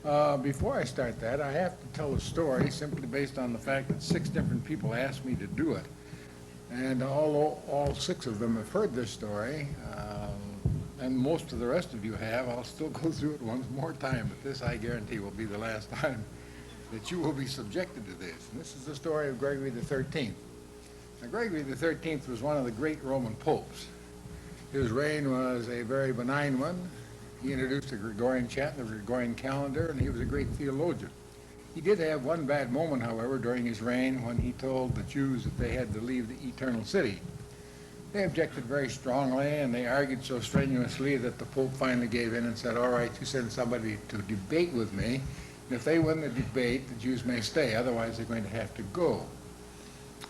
Before I start that, I have to tell a story simply based on the fact that 6 different people asked me to do it. And although all 6 of them have heard this story, and most of the rest of you have, I'll still go through it once more time, but this I guarantee will be the last time that you will be subjected to this. And this is the story of Gregory the 13th. Now, Gregory the 13th was one of the great Roman popes. His reign was a very benign one. He introduced the Gregorian chant, the Gregorian calendar, and he was a great theologian. He did have one bad moment, however, during his reign when he told the Jews that they had to leave the eternal city. They objected very strongly, and they argued so strenuously that the Pope finally gave in and said, all right, you send somebody to debate with me, and if they win the debate, the Jews may stay, otherwise they're going to have to go.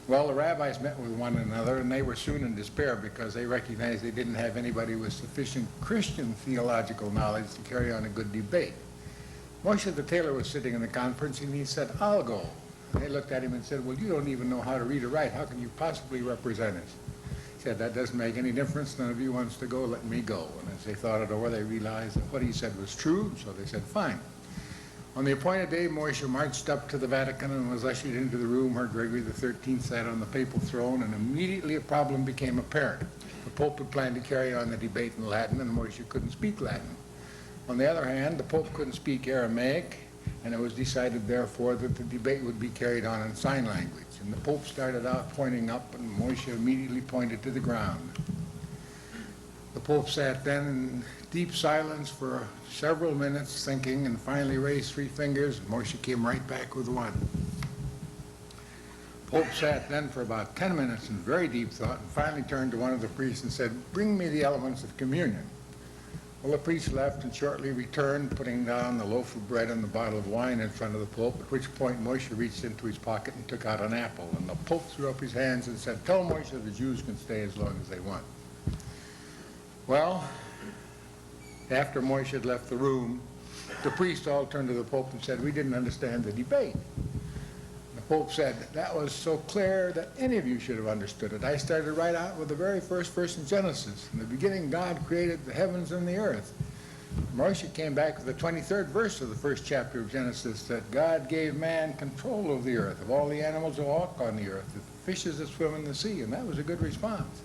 Well, the rabbis met with one another, and they were soon in despair because they recognized they didn't have anybody with sufficient Christian theological knowledge to carry on a good debate. Moshe the tailor was sitting in the conference, and he said, I'll go. And they looked at him and said, well, you don't even know how to read or write. How can you possibly represent us? He said, that doesn't make any difference. None of you wants to go. Let me go. And as they thought it over, they realized that what he said was true, so they said, fine. On the appointed day, Moshe marched up to the Vatican and was ushered into the room where Gregory the 13th sat on the papal throne, and immediately a problem became apparent. The Pope had planned to carry on the debate in Latin, and Moshe couldn't speak Latin. On the other hand, the Pope couldn't speak Aramaic, and it was decided, therefore, that the debate would be carried on in sign language. And the Pope started out pointing up, and Moshe immediately pointed to the ground. The Pope sat then in deep silence for several minutes thinking, and finally raised 3 fingers, and Moshe came right back with 1. Pope sat then for about 10 minutes in very deep thought, and finally turned to one of the priests and said, bring me the elements of communion. Well, the priest left and shortly returned, putting down the loaf of bread and the bottle of wine in front of the Pope, at which point Moshe reached into his pocket and took out an apple. And the Pope threw up his hands and said, tell Moshe the Jews can stay as long as they want. Well, after Moshe had left the room, the priests all turned to the Pope and said, we didn't understand the debate. The Pope said, that was so clear that any of you should have understood it. I started right out with the very first verse in Genesis. In the beginning, God created the heavens and the earth. Moshe came back with the 23rd verse of the first chapter of Genesis, that God gave man control of the earth, of all the animals that walk on the earth, the fishes that swim in the sea, and that was a good response.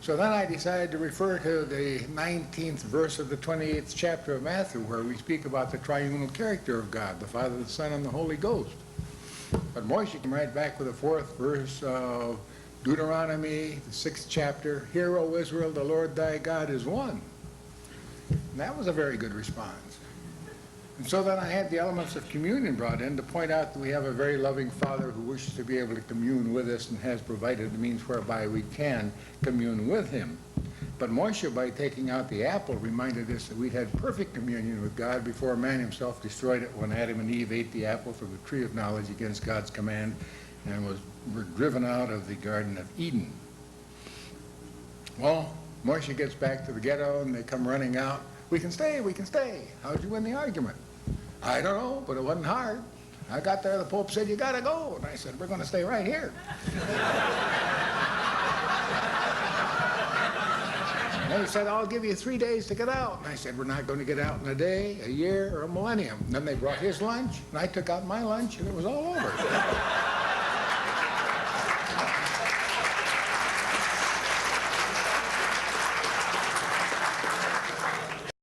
So then I decided to refer to the 19th verse of the 28th chapter of Matthew, where we speak about the triunal character of God, the Father, the Son, and the Holy Ghost. But Moshe came right back with the 4th verse of Deuteronomy, the 6th chapter, Hear, O Israel, the Lord thy God is one. And that was a very good response. And so then I had the elements of communion brought in to point out that we have a very loving Father who wishes to be able to commune with us and has provided the means whereby we can commune with him. But Moshe, by taking out the apple, reminded us that we'd had perfect communion with God before man himself destroyed it when Adam and Eve ate the apple from the tree of knowledge against God's command and were driven out of the Garden of Eden. Well, Moshe gets back to the ghetto and they come running out. We can stay, we can stay. How'd you win the argument? I don't know, but it wasn't hard. I got there, the Pope said, you gotta go. And I said, we're gonna stay right here. And he said, I'll give you 3 days to get out. And I said, we're not going to get out in a day, a year, or a millennium. And then they brought his lunch, and I took out my lunch, and it was all over.